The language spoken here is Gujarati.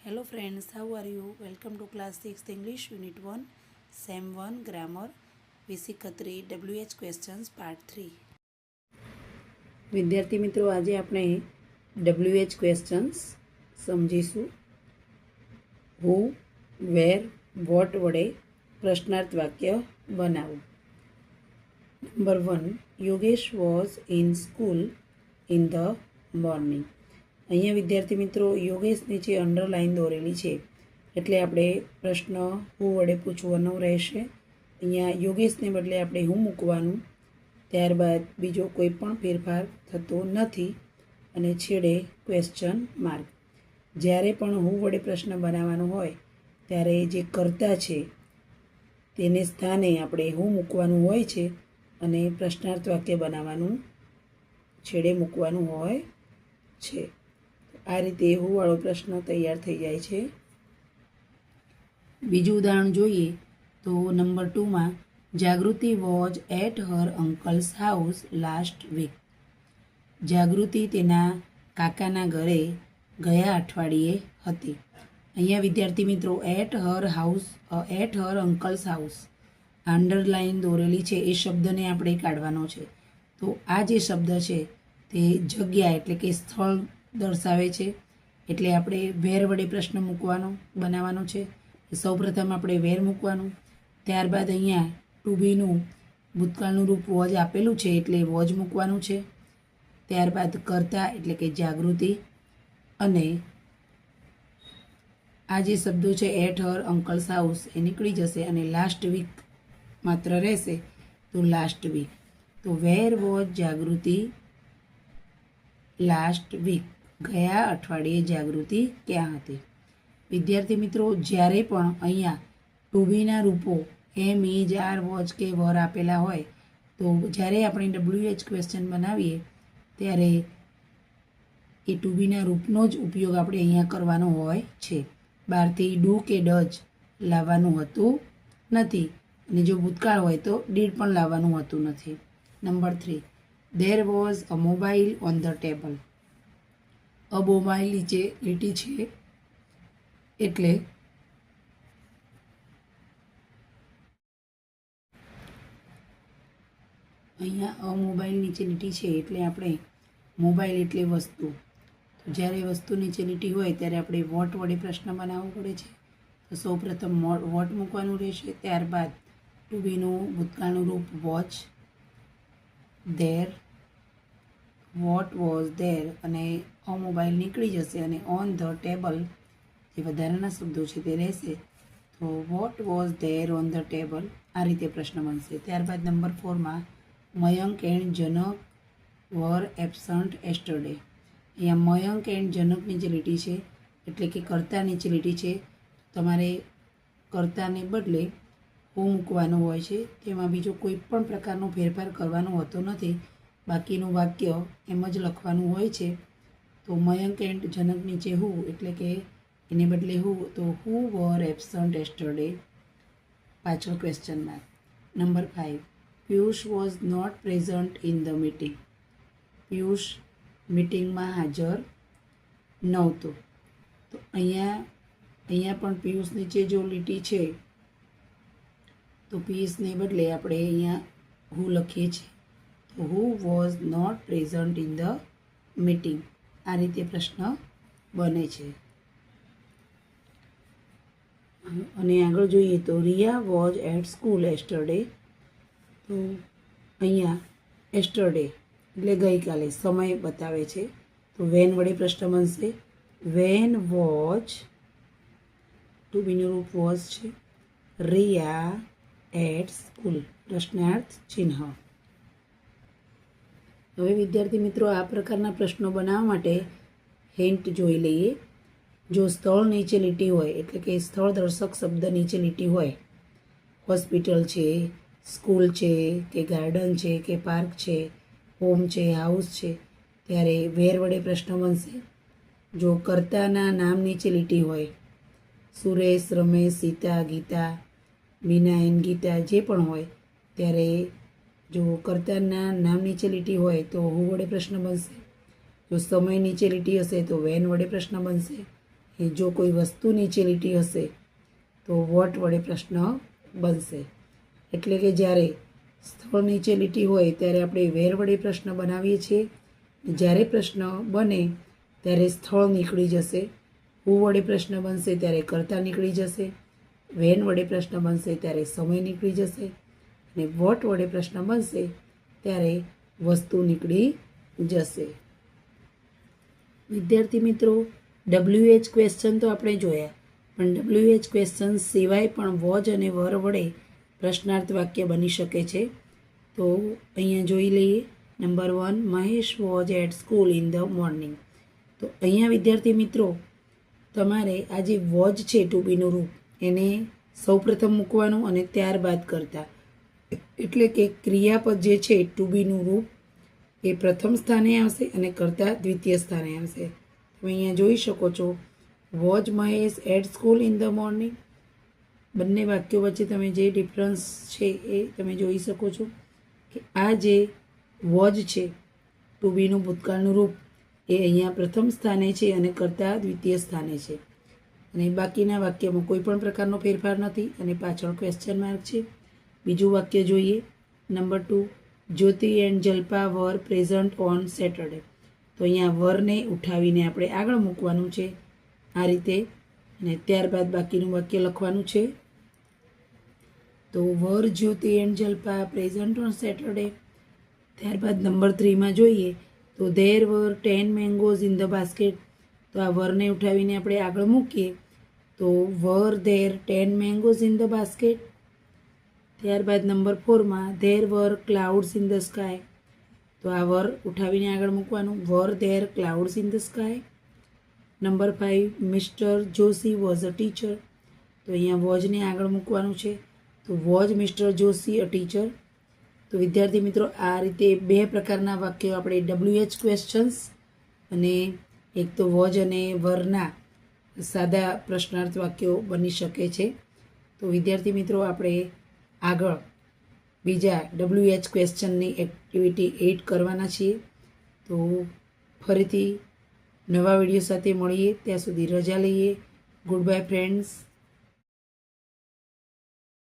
Hello friends, how are you? Welcome to class 6th English Unit 1, Sem 1 Grammar, Basic Khatri WH Questions Part 3. વિદ્યાર્થી મિત્રો, આજે આપણે WH ક્વેશ્ચન્સ સમજીશું. હુ, વેર, વોટ વડે પ્રશ્નાર્થ વાક્ય બનાવો. Number 1, Yogesh was in school in the morning. અહીંયા વિદ્યાર્થી મિત્રો યોગેશ નીચે અંડરલાઇન દોરેલી છે, એટલે આપણે પ્રશ્ન હું વડે પૂછવાનો રહેશે. અહીંયા યોગેશને બદલે આપણે હું મૂકવાનું, ત્યારબાદ બીજો કોઈ પણ ફેરફાર થતો નથી અને છેડે ક્વેશ્ચન માર્ક. જ્યારે પણ હું વડે પ્રશ્ન બનાવવાનો હોય ત્યારે જે કર્તા છે તેને સ્થાને આપણે હું મૂકવાનું હોય છે અને પ્રશ્નાર્થ વાક્ય બનાવવાનું છેડે મૂકવાનું હોય છે. આ રીતે હું વાળો પ્રશ્ન તૈયાર થઈ જાય છે. બીજું ઉદાહરણ જોઈએ તો નંબર 2માં Jagruti was at her uncle's house last week. Jagruti તેના કાકાના ઘરે ગયા અઠવાડિયે હતી. અહીંયા વિદ્યાર્થી મિત્રો at her uncle's house underline દોરેલી છે, એ શબ્દને આપણે કાઢવાનો છે. તો આ જે શબ્દ છે તે જગ્યા એટલે કે સ્થળ દર્શાવે છે, એટલે આપણે વેર વડે પ્રશ્ન બનાવવાનો છે. સૌપ્રથમ આપણે વેર મૂકવાનું, ત્યારબાદ અહીંયા ટુ બીનું ભૂતકાળનું રૂપ વોજ આપેલું છે એટલે વોજ મૂકવાનું છે. ત્યારબાદ કર્તા એટલે કે જાગૃતિ, અને આ જે શબ્દો છે એટ હર અંકલ્સ હાઉસ એ નીકળી જશે અને લાસ્ટ વીક માત્ર રહેશે, તો લાસ્ટ વીક. તો where was Jagriti last week. ગયા અઠવાડિયે જાગૃતિ ક્યાં હતી. વિદ્યાર્થી મિત્રો, જ્યારે પણ અહીંયા ટુ બીના રૂપો એમ, ઇઝ, આર, વોચ કે વર આપેલા હોય તો જ્યારે આપણે WH ક્વેશ્ચન બનાવીએ ત્યારે એ ટુ બીના રૂપનો જ ઉપયોગ આપણે અહીંયા કરવાનો હોય છે. બહારથી ડુ કે ડચ લાવવાનું હોતું નથી, અને જો ભૂતકાળ હોય તો ડીડ પણ લાવવાનું હોતું નથી. Number 3, there was a mobile on the table. A mobile નીચે લીટી છે એટલે અહીંયા મોબાઈલ નીચે લીટી છે એટલે આપણે મોબાઈલ એટલે વસ્તુ. તો જ્યારે વસ્તુ નીચે લીટી હોય ત્યારે આપણે વોટ વડે પ્રશ્ન બનાવવો પડે છે. તો સૌપ્રથમ વોટ મૂકવાનું રહેશે, ત્યારબાદ ટુ બીનું ભૂતકાળનું રૂપ watch, there, vote was there, અને મોબાઈલ નીકળી જશે અને ઓન ધ ટેબલ જે વધારાના શબ્દો છે તે રહેશે. તો what was there on the table, આ રીતે પ્રશ્ન બનશે. ત્યારબાદ નંબર 4માં Mayank and Janak were absent yesterday. અહીંયા મયંક એન્ડ જનકની જે લીટી છે એટલે કે કર્તાની જે લીટી છે, તમારે કર્તાને બદલે હું મૂકવાનું હોય છે. તેમાં બીજો કોઈ પણ પ્રકારનો ફેરફાર કરવાનો હોતો નથી, બાકીનું વાક્ય એમ જ લખવાનું હોય છે. તો મયંક એન્ડ જનક નીચે હું એટલે કે એને બદલે હું, તો હુ વર એબસન્ટ એસ્ટરડે, પાછળ question mark. Number 5, Piyush was not present in the meeting. Piyush મીટિંગમાં હાજર નહોતો. તો અહીંયા પણ પિયુષ નીચે જો લીટી છે તો પિયુષને બદલે આપણે અહીંયા હું લખીએ છીએ. તો who was not present in the meeting, આ રીતે પ્રશ્ન બને છે. અને આગળ જોઈએ તો Riya was at school yesterday. તો અહીંયા એસ્ટરડે એટલે ગઈકાલે સમય બતાવે છે, તો વેન વડે પ્રશ્ન બનશે. વેન વોઝ, ટુ બીનું રૂપ વોઝ છે, રિયા એટ સ્કૂલ, પ્રશ્નાર્થ ચિહ્ન. હવે વિદ્યાર્થી મિત્રો, આ પ્રકારના પ્રશ્નો બનાવવા માટે હિન્ટ જોઈ લઈએ. જો સ્થળ નીચે લીટી હોય એટલે કે સ્થળ દર્શક શબ્દ નીચે લીટી હોય, હોસ્પિટલ છે, સ્કૂલ છે કે ગાર્ડન છે કે પાર્ક છે, હોમ છે, હાઉસ છે, ત્યારે વેર વડે પ્રશ્ન બનશે. જો કર્તાના નામ નીચે લીટી હોય, સુરેશ, રમેશ, સીતા, ગીતા, મીના એન્ડ ગીતા જે પણ હોય, ત્યારે જો કર્તાના નામ નીચે લીટી હોય તો હું વડે પ્રશ્ન બનશે. જો સમય નીચે લીટી હશે તો વેન વડે પ્રશ્ન બનશે. એ જો કોઈ વસ્તુ નીચે લીટી હશે તો વોટ વડે પ્રશ્ન બનશે. એટલે કે જ્યારે સ્થળ નીચે લીટી હોય ત્યારે આપણે વેર વડે પ્રશ્ન બનાવીએ છીએ. જ્યારે પ્રશ્ન બને ત્યારે સ્થળ નીકળી જશે. હુ વડે પ્રશ્ન બનશે ત્યારે કર્તા નીકળી જશે. વેન વડે પ્રશ્ન બનશે ત્યારે સમય નીકળી જશે. અને વોટ વડે પ્રશ્ન બનશે ત્યારે વસ્તુ નીકળી જશે. વિદ્યાર્થી મિત્રો, WH ક્વેશ્ચન તો આપણે જોયા, પણ WH ક્વેશ્ચન સિવાય પણ વોજ અને વર વડે પ્રશ્નાર્થ વાક્ય બની શકે છે. તો અહીંયા જોઈ લઈએ. Number 1, Mahesh was at school in the morning. તો અહીંયા વિદ્યાર્થી મિત્રો તમારે આ જે વોજ છે ટુ બીનું રૂપ એને સૌપ્રથમ મૂકવાનું અને ત્યારબાદ કરતા. એટલે કે ક્રિયાપદ જે છે ટુ બીનું રૂપ એ પ્રથમ સ્થાને આવશે અને કર્તા દ્વિતીય સ્થાને આવશે. તમે અહીંયા જોઈ શકો છો, was Mahesh at school in the morning. બંને વાક્યો વચ્ચે તમે જે ડિફરન્સ છે એ તમે જોઈ શકો છો કે આ જે વોઝ છે ટુ બીનું ભૂતકાળનું રૂપ એ અહીંયા પ્રથમ સ્થાને છે અને કર્તા દ્વિતીય સ્થાને છે. અને બાકીના વાક્યમાં કોઈ પણ પ્રકારનો ફેરફાર નથી અને પાછળ ક્વેશ્ચન માર્ક છે. બીજું વાક્ય જોઈએ. Number 2, Jyoti and Jalpa were present on Saturday. તો અહીંયા વરને ઉઠાવીને આપણે આગળ મૂકવાનું છે આ રીતે, અને ત્યારબાદ બાકીનું વાક્ય લખવાનું છે. તો were Jyoti and Jalpa present on Saturday. ત્યારબાદ નંબર 3માં જોઈએ તો there were 10 mangoes in the basket. તો આ વરને ઉઠાવીને આપણે આગળ મૂકીએ તો were there 10 mangoes in the basket. ત્યારબાદ નંબર 4માં there were clouds in the sky. તો આ વર ઉઠાવીને આગળ મૂકવાનું, were there clouds in the sky. Number 5, mister Joshi was a teacher. તો અહીંયા વોઝને આગળ મૂકવાનું છે. તો was mister Joshi a teacher. તો વિદ્યાર્થી મિત્રો આ રીતે 2 પ્રકારના વાક્યો આપણે WH ક્વેશ્ચન્સ અને એક તો વોઝ અને વરના સાદા પ્રશ્નાર્થ વાક્યો બની શકે છે. તો વિદ્યાર્થી મિત્રો આપણે આગળ બીજા WH ક્વેશ્ચનની એક્ટિવિટી 8 કરવાના છીએ. તો ફરીથી નવા વિડીયો સાથે મળીએ, ત્યાં સુધી રજા લઈએ. Good bye friends.